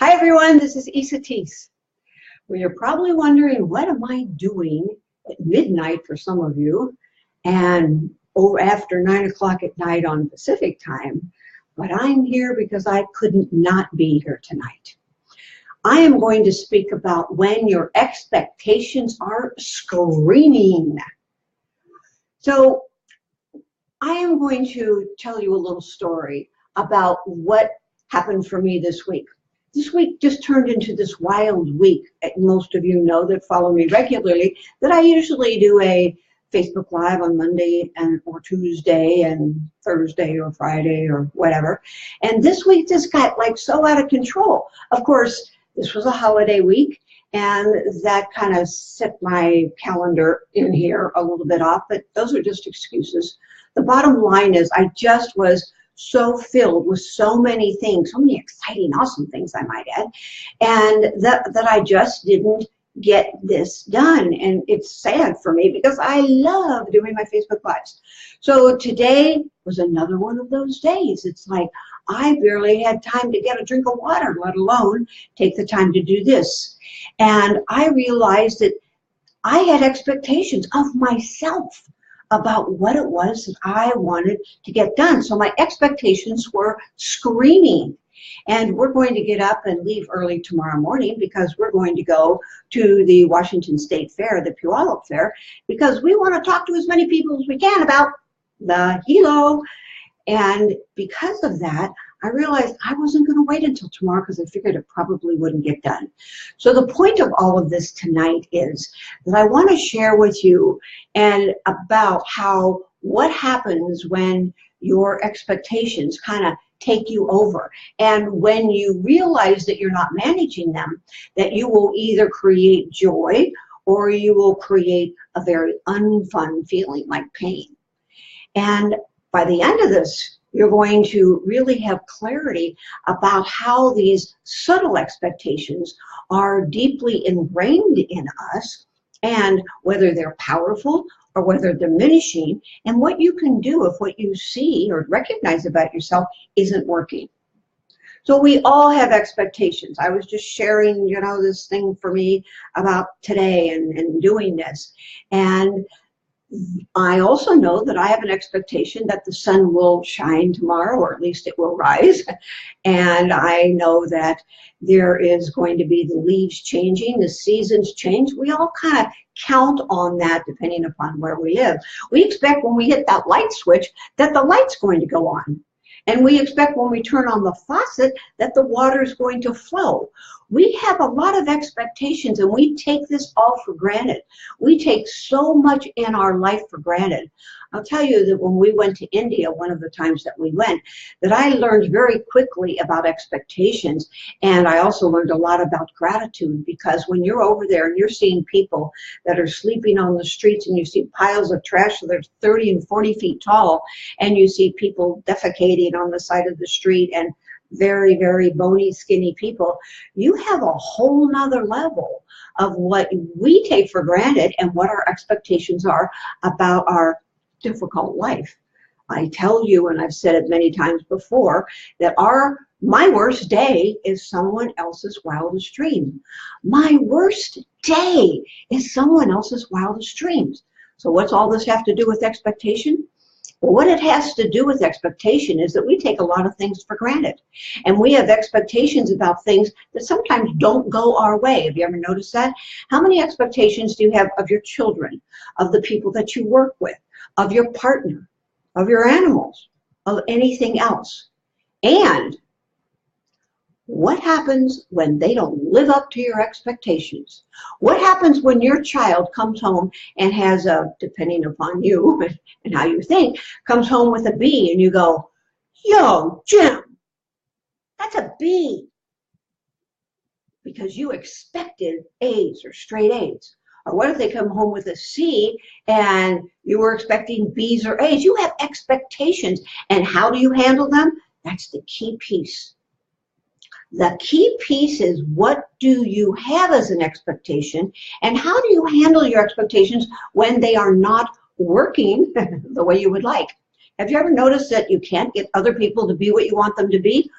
Hi everyone, this is Esateys. Well, you're probably wondering, what am I doing at midnight for some of you and after 9 o'clock at night on Pacific time? But I'm here because I couldn't not be here tonight. I am going to speak about when your expectations are screaming. So I am going to tell you a little story about what happened for me this week. This week just turned into this wild week. Most of you know that follow me regularly that I usually do a Facebook Live on Monday or Tuesday and Thursday or Friday or whatever. And this week just got like so out of control. Of course, this was a holiday week, and that kind of set my calendar in here a little bit off, but those are just excuses. The bottom line is I just was so filled with so many things, so many exciting, awesome things, I might add, and that I just didn't get this done. And it's sad for me because I love doing my Facebook Lives. So today was another one of those days. It's like I barely had time to get a drink of water, let alone take the time to do this. And I realized that I had expectations of myself about what it was that I wanted to get done. So my expectations were screaming. And we're going to get up and leave early tomorrow morning because we're going to go to the Washington State Fair, the Puyallup Fair, because we want to talk to as many people as we can about the helo. And because of that, I realized I wasn't going to wait until tomorrow because I figured it probably wouldn't get done. So the point of all of this tonight is that I want to share with you and about what happens when your expectations kind of take you over. And when you realize that you're not managing them, that you will either create joy or you will create a very unfun feeling like pain. And by the end of this, you're going to really have clarity about how these subtle expectations are deeply ingrained in us, and whether they're powerful or whether they're diminishing, and what you can do if what you see or recognize about yourself isn't working. So we all have expectations. I was just sharing, this thing for me about today and doing this. And I also know that I have an expectation that the sun will shine tomorrow, or at least it will rise. And I know that there is going to be the leaves changing, the seasons change. We all kind of count on that depending upon where we live. We expect when we hit that light switch that the light's going to go on. And we expect when we turn on the faucet that the water is going to flow. We have a lot of expectations, and we take this all for granted. We take so much in our life for granted. I'll tell you that when we went to India, one of the times that we went, that I learned very quickly about expectations. And I also learned a lot about gratitude, because when you're over there and you're seeing people that are sleeping on the streets, and you see piles of trash that are 30 and 40 feet tall, and you see people defecating on the side of the street, and very, very bony, skinny people, you have a whole nother level of what we take for granted and what our expectations are about our difficult life. I tell you, and I've said it many times before, that my worst day is someone else's wildest dream. My worst day is someone else's wildest dreams. So what's all this have to do with expectation? Well, what it has to do with expectation is that we take a lot of things for granted. And we have expectations about things that sometimes don't go our way. Have you ever noticed that? How many expectations do you have of your children, of the people that you work with, of your partner, of your animals, of anything else? And what happens when they don't live up to your expectations? What happens when your child comes home and has depending upon you and how you think, comes home with a B, and you go, yo, Jim, that's a B, because you expected A's or straight A's. Or what if they come home with a C and you were expecting B's or A's? You have expectations. And how do you handle them? That's the key piece. The key piece is, what do you have as an expectation, and how do you handle your expectations when they are not working the way you would like? Have you ever noticed that you can't get other people to be what you want them to be?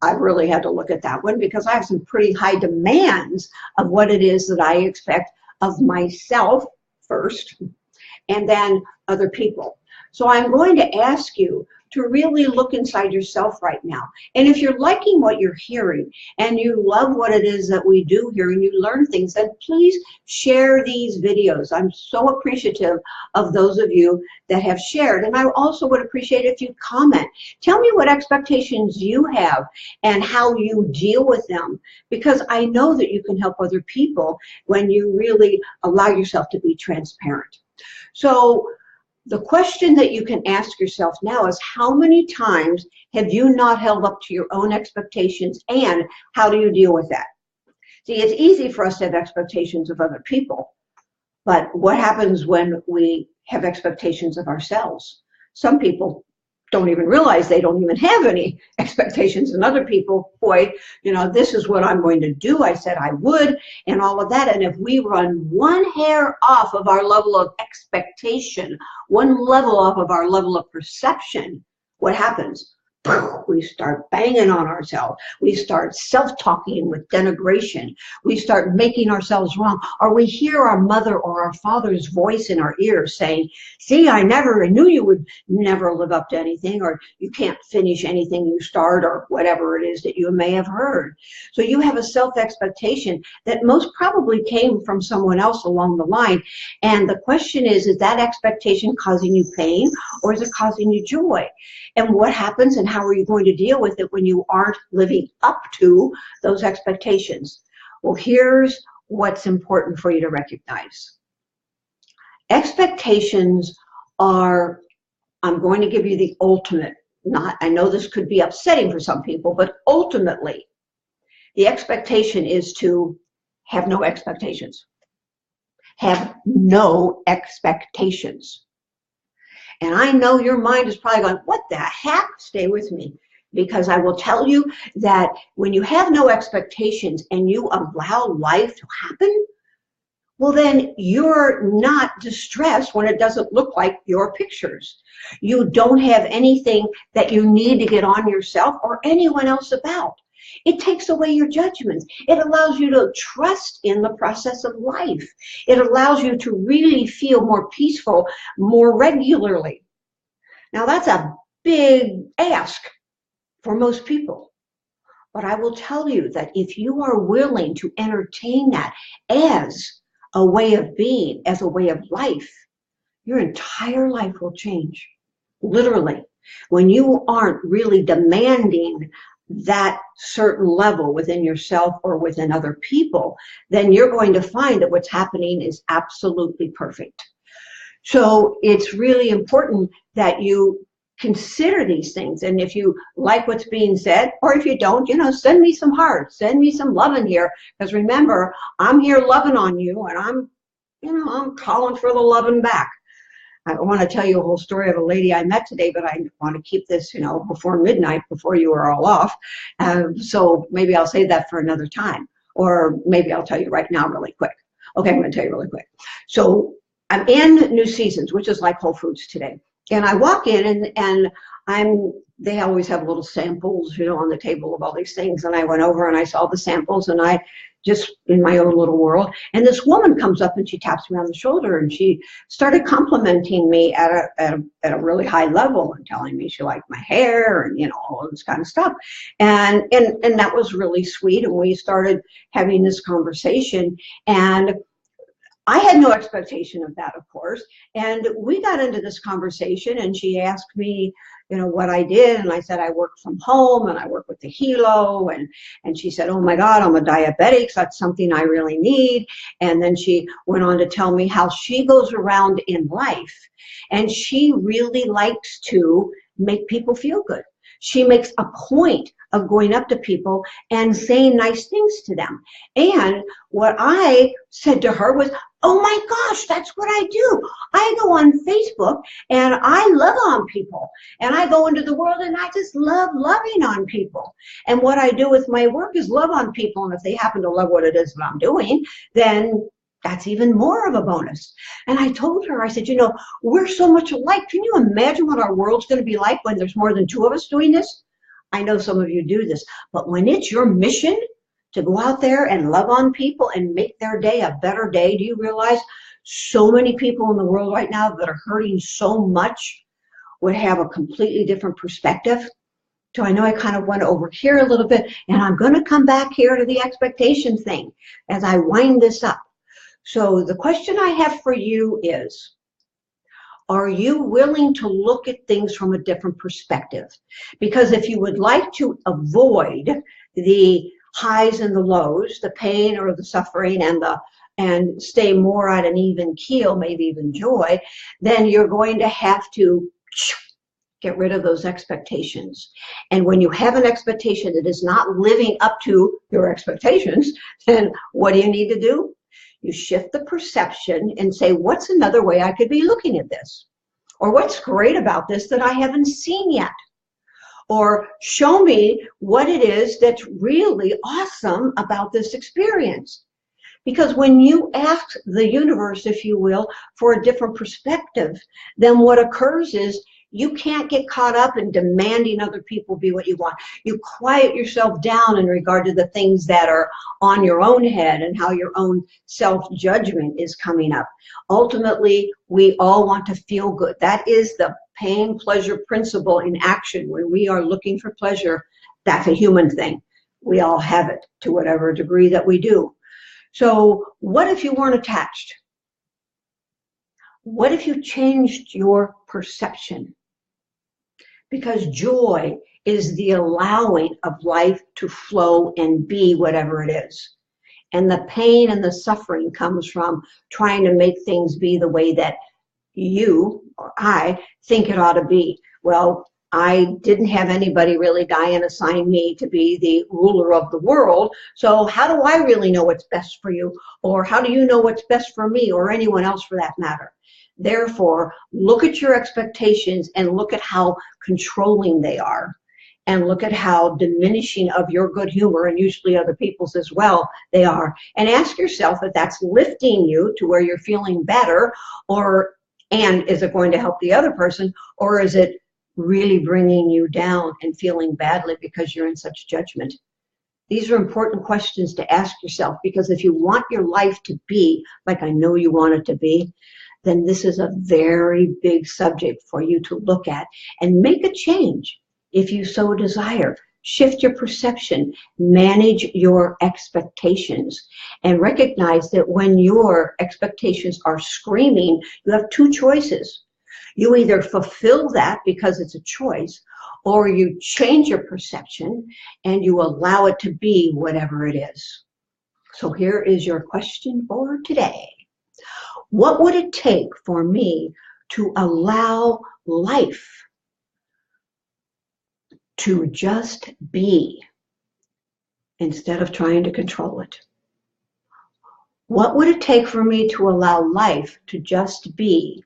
I've really had to look at that one because I have some pretty high demands of what it is that I expect of myself first, and then other people. So I'm going to ask you to really look inside yourself right now. And if you're liking what you're hearing and you love what it is that we do here and you learn things, then please share these videos. I'm so appreciative of those of you that have shared. And I also would appreciate if you comment. Tell me what expectations you have and how you deal with them, because I know that you can help other people when you really allow yourself to be transparent. So the question that you can ask yourself now is, how many times have you not held up to your own expectations, and how do you deal with that? See, it's easy for us to have expectations of other people, but what happens when we have expectations of ourselves? Some people don't even realize they don't even have any expectations, and other people, boy, you know, this is what I'm going to do. I said I would, and all of that. And if we run one hair off of our level of expectation, one level off of our level of perception, what happens? We start banging on ourselves. We start self-talking with denigration. We start making ourselves wrong. Or we hear our mother or our father's voice in our ears saying, see, I knew you would never live up to anything, or you can't finish anything you start, or whatever it is that you may have heard. So you have a self-expectation that most probably came from someone else along the line. And the question is that expectation causing you pain, or is it causing you joy? And what happens, and how are you going to deal with it when you aren't living up to those expectations? Well, here's what's important for you to recognize. Expectations are, I'm going to give you the ultimate, I know this could be upsetting for some people, but ultimately, the expectation is to have no expectations. Have no expectations. And I know your mind is probably going, what the heck? Stay with me. Because I will tell you that when you have no expectations and you allow life to happen, well, then you're not distressed when it doesn't look like your pictures. You don't have anything that you need to get on yourself or anyone else about. It takes away your judgments. It allows you to trust in the process of life. It allows you to really feel more peaceful more regularly. Now, that's a big ask for most people. But I will tell you that if you are willing to entertain that as a way of being, as a way of life, your entire life will change. Literally. When you aren't really demanding that certain level within yourself or within other people, then you're going to find that what's happening is absolutely perfect. So it's really important that you consider these things. And if you like what's being said, or if you don't, you know, send me some hearts, send me some love in here. Because remember, I'm here loving on you, and I'm calling for the loving back. I want to tell you a whole story of a lady I met today, but I want to keep this, before midnight, before you are all off. So maybe I'll save that for another time, or maybe I'll tell you right now really quick. Okay, I'm going to tell you really quick. So I'm in New Seasons, which is like Whole Foods today. And I walk in and they always have little samples, on the table of all these things. And I went over and I saw the samples, and I just in my own little world. And this woman comes up and she taps me on the shoulder, and she started complimenting me at a really high level, and telling me she liked my hair and, all of this kind of stuff. And that was really sweet. And we started having this conversation, and I had no expectation of that, of course. And we got into this conversation, and she asked me, what I did. And I said, I work from home and I work with the Hilo. And she said, oh my God, I'm a diabetic. So that's something I really need. And then she went on to tell me how she goes around in life, and she really likes to make people feel good. She makes a point of going up to people and saying nice things to them. And what I said to her was, oh my gosh, that's what I do. I go on Facebook and I love on people. And I go into the world and I just love loving on people. And what I do with my work is love on people. And if they happen to love what it is that I'm doing, then that's even more of a bonus. And I told her, I said, we're so much alike. Can you imagine what our world's going to be like when there's more than two of us doing this? I know some of you do this, but when it's your mission to go out there and love on people and make their day a better day, do you realize so many people in the world right now that are hurting so much would have a completely different perspective? So I know I kind of went over here a little bit, and I'm going to come back here to the expectation thing as I wind this up. So the question I have for you is, are you willing to look at things from a different perspective? Because if you would like to avoid the highs and the lows, the pain or the suffering, and stay more at an even keel, maybe even joy, then you're going to have to get rid of those expectations. And when you have an expectation that is not living up to your expectations, then what do you need to do? You shift the perception and say, what's another way I could be looking at this? Or what's great about this that I haven't seen yet? Or show me what it is that's really awesome about this experience. Because when you ask the universe, if you will, for a different perspective, then what occurs is you can't get caught up in demanding other people be what you want. You quiet yourself down in regard to the things that are on your own head and how your own self-judgment is coming up. Ultimately, we all want to feel good. That is the pain-pleasure principle in action. When we are looking for pleasure, that's a human thing. We all have it to whatever degree that we do. So what if you weren't attached? What if you changed your perception? Because joy is the allowing of life to flow and be whatever it is. And the pain and the suffering comes from trying to make things be the way that you or I think it ought to be. Well, I didn't have anybody really die and assign me to be the ruler of the world. So how do I really know what's best for you? Or how do you know what's best for me or anyone else for that matter? Therefore, look at your expectations and look at how controlling they are. And look at how diminishing of your good humor, and usually other people's as well, they are. And ask yourself if that's lifting you to where you're feeling better, and is it going to help the other person, or is it really bringing you down and feeling badly because you're in such judgment? These are important questions to ask yourself, because if you want your life to be like I know you want it to be, then this is a very big subject for you to look at and make a change if you so desire. Shift your perception, manage your expectations, and recognize that when your expectations are screaming, you have two choices. You either fulfill that because it's a choice, or you change your perception and you allow it to be whatever it is. So here is your question for today. What would it take for me to allow life to just be instead of trying to control it? What would it take for me to allow life to just be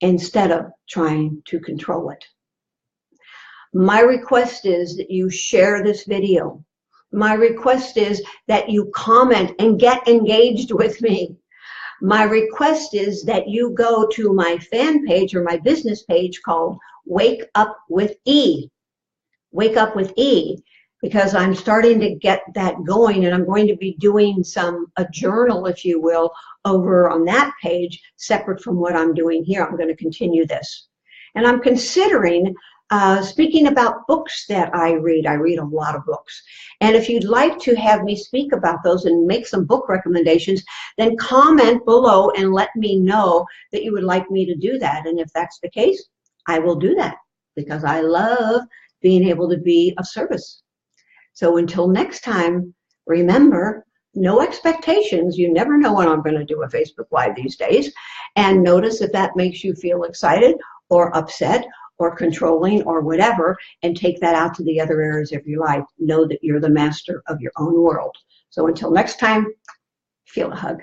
instead of trying to control it? My request is that you share this video. My request is that you comment and get engaged with me. My request is that you go to my fan page or my business page called Wake Up with E. Wake Up with E, because I'm starting to get that going, and I'm going to be doing a journal, if you will, over on that page, separate from what I'm doing here. I'm going to continue this. And I'm considering speaking about books that I read. I read a lot of books. And if you'd like to have me speak about those and make some book recommendations, then comment below and let me know that you would like me to do that. And if that's the case, I will do that, because I love being able to be of service. So until next time, remember, no expectations. You never know when I'm going to do a Facebook Live these days. And notice if that makes you feel excited or upset or controlling or whatever, and take that out to the other areas of your life. Know that you're the master of your own world. So until next time, feel a hug.